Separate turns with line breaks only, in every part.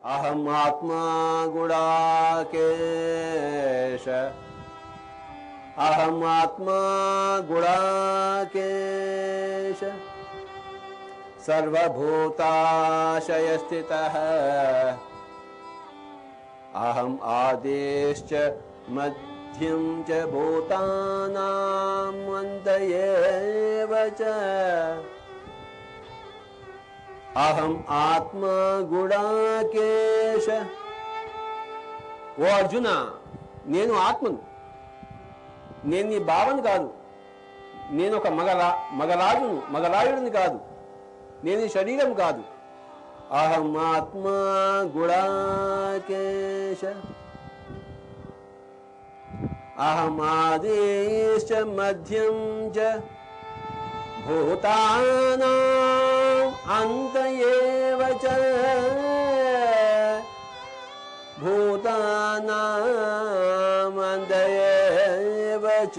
अहम आत्मा गुणाकेश अहम आत्मा गुणाकेश सर्वभूताशय स्थितः अहम आदिश्च मध्यम च भूतानां अन्त एव च अहम आत्मा गुणाकेश ఓ అర్జున నేను ఆత్మను నేను నీ భావన కాదు నేను ఒక మగరాయుడిని కాదు నేను ఈ శరీరం కాదు అహం ఆత్మా గుణాకేశ అహం ఆదిశ్చ మధ్యం చ భూతానాం అంత ఏవ చ భూతానాం అంత ఏవ చ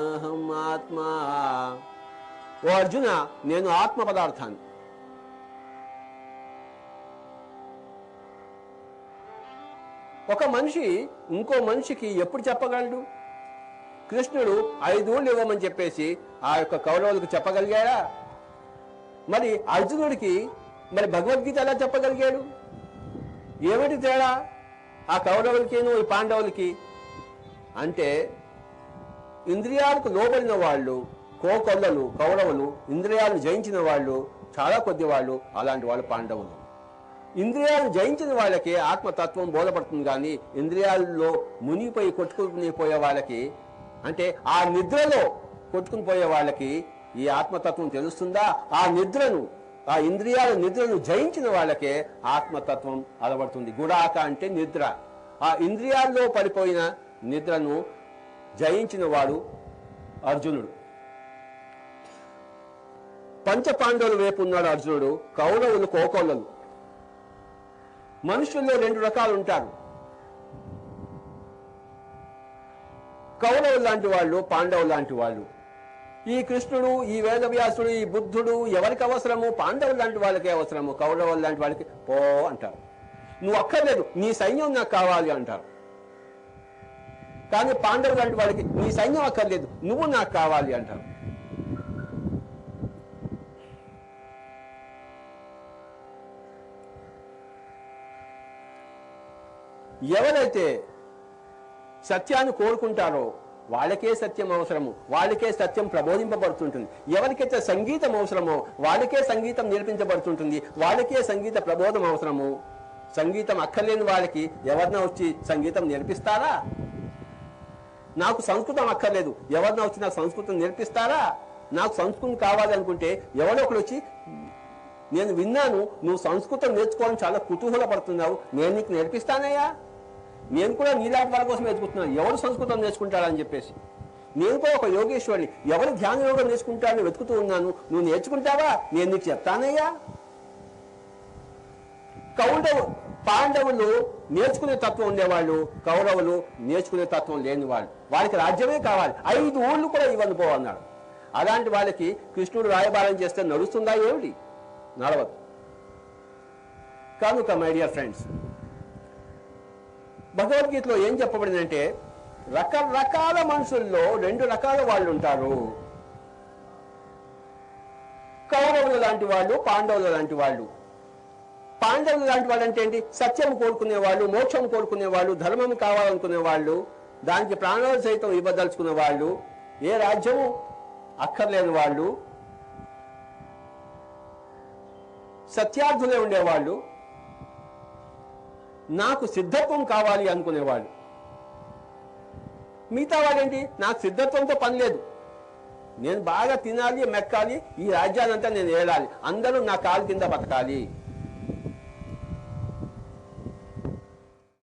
అహం ఆత్మా ఓ అర్జున నేను ఆత్మ పదార్థాన్ని ఒక మనిషి ఇంకో మనిషికి ఎప్పుడు చెప్పగలడు కృష్ణుడు 5 ఊళ్ళు ఇవ్వమని చెప్పేసి ఆ యొక్క కౌరవులకు చెప్పగలిగాడా మరి అర్జునుడికి మరి భగవద్గీత ఎలా చెప్పగలిగాడు ఏమిటి తేడా ఆ కౌరవులకేను ఈ పాండవులకి అంటే ఇంద్రియాలకు లోబడిన వాళ్ళు కోకొల్లలు కౌరవులు ఇంద్రియాలను జయించిన వాళ్ళు చాలా కొద్ది వాళ్ళు అలాంటి వాళ్ళు పాండవులు ఇంద్రియాలను జయించిన వాళ్ళకి ఆత్మతత్వం బోధపడుతుంది కానీ ఇంద్రియాల్లో మునిగిపోయి కొట్టుకుని పోయే వాళ్ళకి అంటే ఆ నిద్రలో కొట్టుకుని పోయే వాళ్ళకి ఈ ఆత్మతత్వం తెలుస్తుందా ఆ ఇంద్రియాల నిద్రను జయించిన వాళ్ళకే ఆత్మతత్వం అలవడుతుంది గుడాక అంటే నిద్ర ఆ ఇంద్రియాల్లో పడిపోయిన నిద్రను జయించిన వాడు అర్జునుడు పంచపాండవుల వైపు ఉన్నాడు అర్జునుడు కౌరవులు కోకొల్లలు మనుషుల్లో 2 రకాలు ఉంటారు కౌరవులు లాంటి వాళ్ళు పాండవులు లాంటి వాళ్ళు ఈ కృష్ణుడు ఈ వేదవ్యాసుడు ఈ బుద్ధుడు ఎవరికి అవసరము పాండవులు లాంటి వాళ్ళకి అవసరము కౌరవులు లాంటి వాళ్ళకి పో అంటారు నువ్వు అక్కర్లేదు నీ సైన్యం నాకు కావాలి అంటారు కానీ పాండవులు లాంటి వాళ్ళకి నీ సైన్యం అక్కర్లేదు నువ్వు నాకు కావాలి అంటారు ఎవరైతే సత్యాన్ని కోరుకుంటారో వాళ్ళకే సత్యం అవసరము వాళ్ళకే సత్యం ప్రబోధింపబడుతుంటుంది ఎవరికైతే సంగీతం అవసరమో వాళ్ళకే సంగీతం నేర్పించబడుతుంటుంది వాళ్ళకే సంగీత ప్రబోధం అవసరము సంగీతం అక్కర్లేని వాళ్ళకి ఎవరినా వచ్చి సంగీతం నేర్పిస్తారా నాకు సంస్కృతం అక్కర్లేదు ఎవరినా వచ్చి నాకు సంస్కృతం నేర్పిస్తారా నాకు సంస్కృతం కావాలి అనుకుంటే ఎవరో ఒకరు వచ్చి నేను విన్నాను నువ్వు సంస్కృతం నేర్చుకోవాలని చాలా కుతూహలపడుతున్నావు నేను నీకు నేర్పిస్తానయ్యా నేను కూడా నీలాంటి వాళ్ళ కోసం వెతుకుతున్నాను ఎవరు సంస్కృతం నేర్చుకుంటాడని చెప్పేసి నేను కూడా ఒక యోగేశ్వరుని ఎవరు ధ్యాన యోగం నేర్చుకుంటాడని వెతుకుతూ ఉన్నాను నువ్వు నేర్చుకుంటావా నేను నీకు చెప్తానయ్యా పాండవులు నేర్చుకునే తత్వం ఉండేవాళ్ళు కౌరవులు నేర్చుకునే తత్వం లేని వాళ్ళు వాళ్ళకి రాజ్యమే కావాలి 5 ఊళ్ళు కూడా ఇవ్వను పో అన్నాడు అలాంటి వాళ్ళకి కృష్ణుడు రాయబారం చేస్తే నడుస్తుందా ఏమిటి నడవదు కనుక మై డియర్ ఫ్రెండ్స్ భగవద్గీతలో ఏం చెప్పబడిందంటే రకరకాల మనుషుల్లో 2 రకాల వాళ్ళు ఉంటారు కౌరవులు లాంటి వాళ్ళు పాండవులు లాంటి వాళ్ళు పాండవులు లాంటి వాళ్ళు అంటే ఏంటి సత్యం కోరుకునే వాళ్ళు మోక్షం కోరుకునే వాళ్ళు ధర్మం కావాలనుకునే వాళ్ళు దానికి ప్రాణాలు సైతం ఇవ్వదలుచుకునే వాళ్ళు ఏ రాజ్యము అక్కర్లేని వాళ్ళు సత్యార్థులే ఉండేవాళ్ళు నాకు సిద్ధత్వం కావాలి అనుకునేవాళ్ళు మిగతా వాళ్ళేంటి నాకు సిద్ధత్వంతో పని లేదు నేను బాగా తినాలి మెక్కాలి ఈ రాజ్యాలంతా నేను ఏలాలి అందరూ నా కాలు కింద బతకాలి